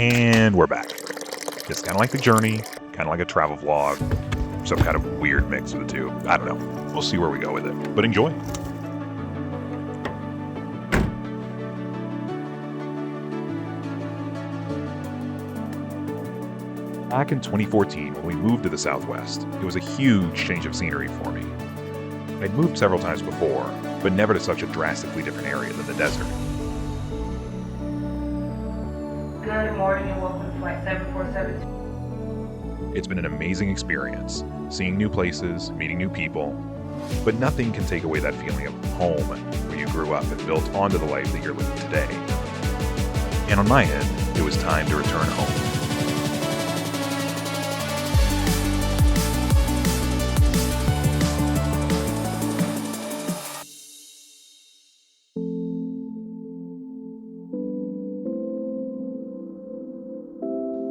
And we're back. It's kind of like the journey, kind of like a travel vlog, some kind of weird mix of the two. I don't know. We'll see where we go with it, but enjoy. Back in 2014, when we moved to the Southwest, it was a huge change of scenery for me. I'd moved several times before, but never to such a drastically different area than the desert. Good morning and welcome to Flight 747. It's been an amazing experience, seeing new places, meeting new people, but nothing can take away that feeling of home where you grew up and built onto the life that you're living today. And on my end, it was time to return home.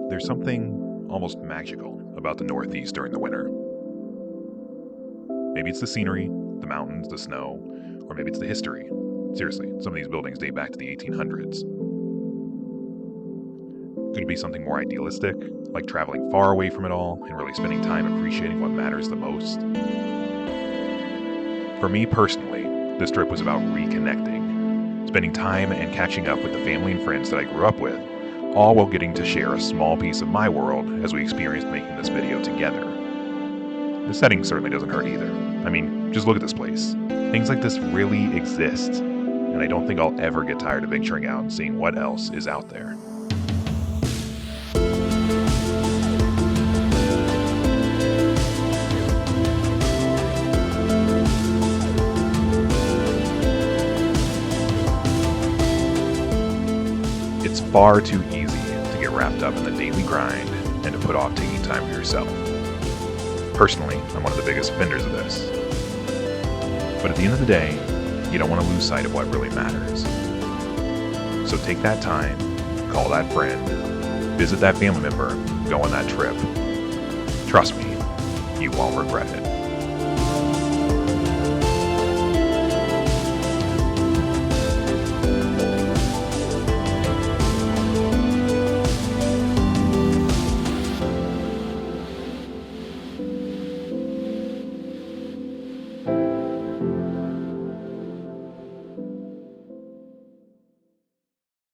There's something almost magical about the Northeast during the winter. Maybe it's the scenery, the mountains, the snow, or maybe it's the history. Seriously, some of these buildings date back to the 1800s. Could it be something more idealistic, like traveling far away from it all and really spending time appreciating what matters the most? For me personally, this trip was about reconnecting, spending time and catching up with the family and friends that I grew up with, all while getting to share a small piece of my world as we experienced making this video together. The setting certainly doesn't hurt either. I mean, just look at this place. Things like this really exist, and I don't think I'll ever get tired of venturing out and seeing what else is out there. It's far too easy to get wrapped up in the daily grind and to put off taking time for yourself. Personally, I'm one of the biggest offenders of this. But at the end of the day, you don't want to lose sight of what really matters. So take that time, call that friend, visit that family member, go on that trip. Trust me, you won't regret it.